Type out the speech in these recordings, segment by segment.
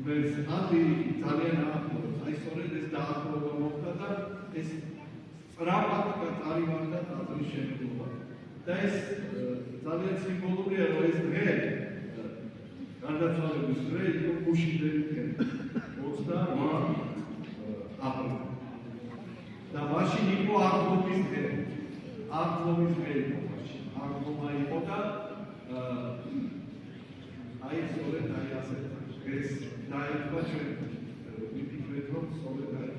Bez Andi Italiana, I saw this dark over ეს სწრაფად წარიმართა ტაძრის შემოვლება. და ეს ძალიან სიმბოლურია, რომ ეს დღე გარდაცვალების დღე იყო გუშინდელი დღე 28 აპრილი. და მაშინ იყო აღდგომის დღე. აღდგომის დღე იყო მაშინ. აღდგომა იყო და აი სწორედ აი ასე ეს დაიწყო ჩვენ ვიფიქრეთ, რომ სწორედ აი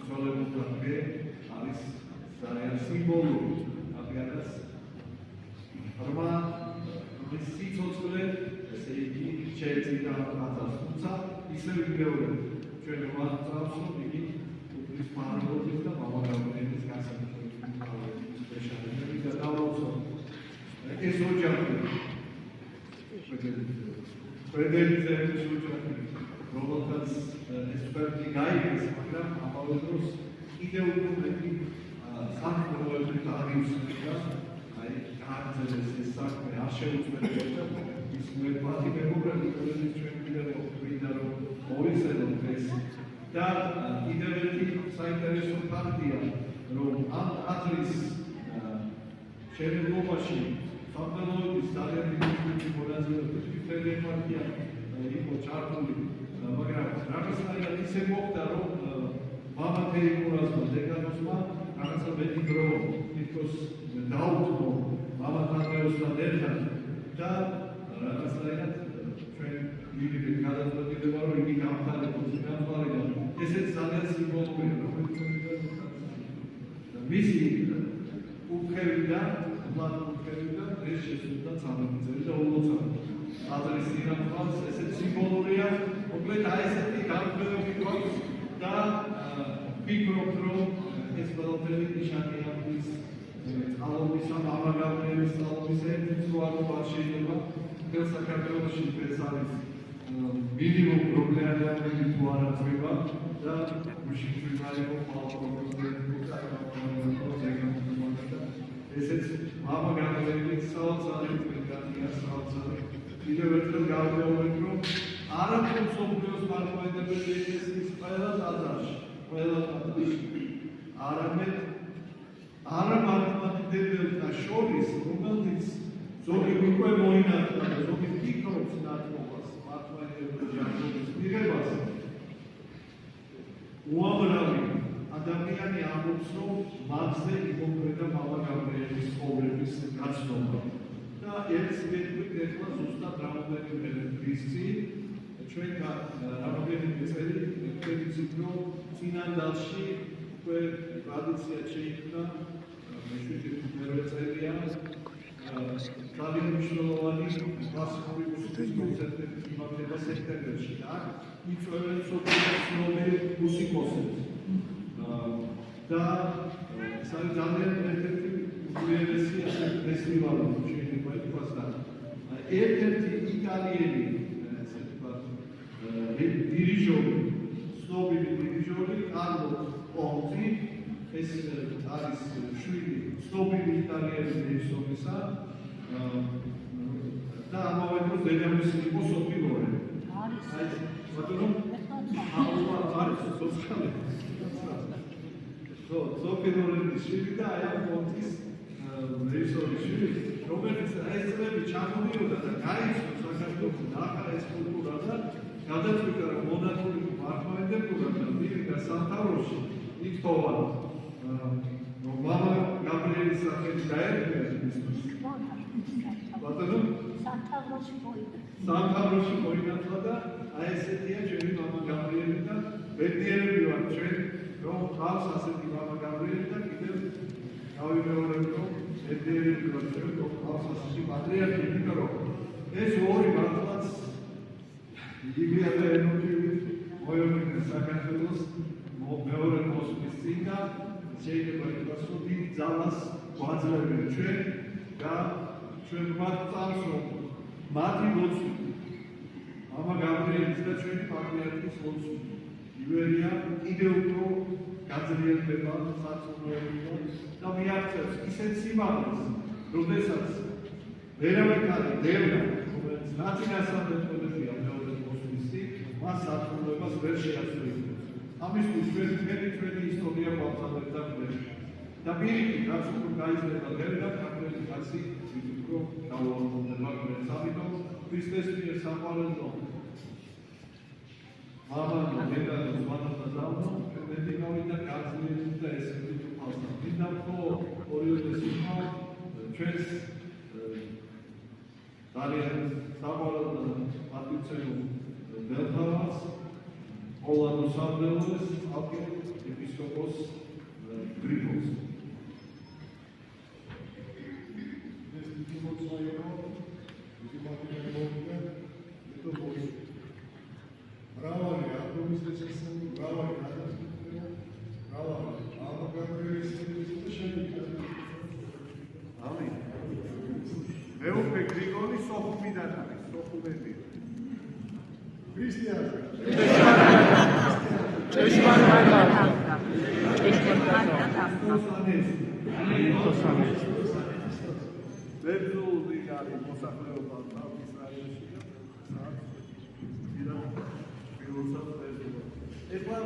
ცოლებულთა დღე არის ძალიან სიმბოლური. აბიადას რვა ის სიცოცხლე ესე იგი შეეწირა ხაზს, თუმცა ისევ ვიგეორებ ჩვენ რვა წელს რომ იგი უფლის მართლობის და მამაკაცების გასაგებია სპეციალისტები და დავაუწყო ეს ოჯახი ფრედერიკსის ოჯახი რომელთაც ეს ფერდი გაიგეს, მაგრამ ამავე დროს კიდევ უფრო მეტი საქმროებრივ აღიუსებდა აი გააგრძელეს ეს საქმე არ შეუძლებელია ის მერბათი მეგობრები რომელიც ჩვენ კიდევ გვინდა რომ მოვიცადოთ ეს და კიდევ ერთი საინტერესო ფაქტია რომ ამ ტაძრის შემდგომში სამთავროების ძალიან დიდი მონაწილეობით მთელი ეპარქია იყო ჩართული მაგრამ რაღაცნაირად ისე მოხდა რომ მამა თეიმურაზმა დეკანოსმა რაღაცა მეტი დრო თითქოს დაუთმო მამა თადეოსთან ერთად და რაღაცნაირად ჩვენ მივიდეთ გადაწყვეტილება რომ იგი გამხდარიყოს წინამძღოლიდან ესეც ძალიან სიმბოლურია რომელიც მისი უფხევიდან ეს შესულდა 13 წელი და 40 ტაძრის წინამძღოლს ესეც სიმბოლურია მოკლედ აი ესეთი განმარტებები გვაქვს და ვფიქრობთ რომ ეს ყველაფერი ნიშანია ის წყალობის და მამაკაცების წყალობის ერთ-ერთი უარყოფა შეიძლება მთელ საქართველოში ეს არის მინიმუმ პრობლემები თუ არ აწვება და მშიშვილაიო ესეც მამაკაცების საოცარი პრინციპია საოცარი კიდევ ერთხელ გავდეობთ რომ არაფერ სოფლიოს მართლმადიდებელი ეკლესიის ყველა ტაძარში არამედ არა მართლმადიდებელთა შორის რომელიც ზოგი უკვე მოინათლა და ზოგი ფიქრობს ნათლობას მართლმადიდებელი ჯანმრთელობის მიღებას უამრავი ადამიანი ამბობს რომ მათზე იმოქმედა მამა გაბრიელის ცხოვრების გაცნობა და ეს მეტყვით ეხლა ზუსტად რამდენიმე დღის წინ ჩვენ რამდენიმე წელი ვეცდით რომ წინანდალში უკვე ტრადიცია შეიქმნა მეშვიდე მეორე წელია ძალიან მნიშვნელოვანი კლასიკური მუსიკის კონცერტები იმართება სექტემბერში და იწვევენ სოფლის ცნობილ მუსიკოსებს და ეს არის ძალიან ერთ-ერთი უძველესი ფესტივალი შეიძლება ითქვას და ერთ-ერთი იტალიელი ესე ვთქვათ დირიჟორი ცნობილი დირიჟორი კარლო პონტი ეს არის შვილი ცნობილი იტალიელი რეჟისორისა და ამავე დროს დედამისი იყო სოფი ლორენი არის ბატონო არის სოციალური სოფი ლორენის შვილი და აი ამ პონტის რეჟისორის შვილი რომელიც ეს წლები ჩამოდიოდა და გაიცნო საქართველოს ახლა ეს კულტურა და გადაწყვიტა რომ მონათული მართლმადიდებლურად და მივიდა სამთავროში ითხოვა რომ მამა გაბრიელის სახელი დაერქვა ბატონო სამთავროში მოინათლა და აი ესეთია ჩვენი მამა გაბრიელი და ბედნიერები ვართ ჩვენ რომ ხავს ასეთი მამა გაბრიელი და კიდევ გავიმეორებ რომ ბედნიერები ვართ ჩვენ რომ ხავს ასეთი პატრიარქი იმიტომ რომ ეს ორი მართლაც იგივე და ენოქივით მოევლინეს საქართველოს მეორე მოსვლის წინ და შეიძლება ითქვას რომ დიდ ძალას გვაძლევენ ჩვენ და ჩვენ გვაწევს რომ მათი ლოცვით მამა გაბრიელის და ჩვენი პატრიარქის ლოცვით ივერია კიდევ უფრო გაძლიერდება სარწმუნოებრივად და მიაღწევს ისეთ სიმაღლეს როდესაც ვერავინ არის დევნა რომელიც ნაცინასამრეწველებია მეორე მოსვლის წინ მას სარწმუნოებას ვერ შეასრულებს ამისთვის ჩვენი ისტორია გავხსენებთ და პირიქით, რაც უფრო გაიზრდება ღერდა, ქართველი კაცი ის უფრო გაუახლოვდება ღერს. ამიტომ ქრისტეს მიერ საყვარელო მამანო, დედანო, ზვანო და ზავნო, მედიკავით და გაძლიერებით და ესეთი თვალსა. მინდა ხო ორივე სიტყვა ჩვენს ძალიან საყვარელ და პატივცემულ დელთავს ყოველდღიურ სამდელოს ალკინ ეპისკოპოს გრიგოლს. მრავალი ათობის შესაძლებელი, მრავალი გადასახადია, მრავალი ამაგრების და შემიძლია. ამინ. მეუფე გრიგოლი სოხუმიდან არის, სოხუმები. ქრისტიანია. ბერძნული არის მოსახლეობა ისრაელში და ფილოსოფია. ეხლა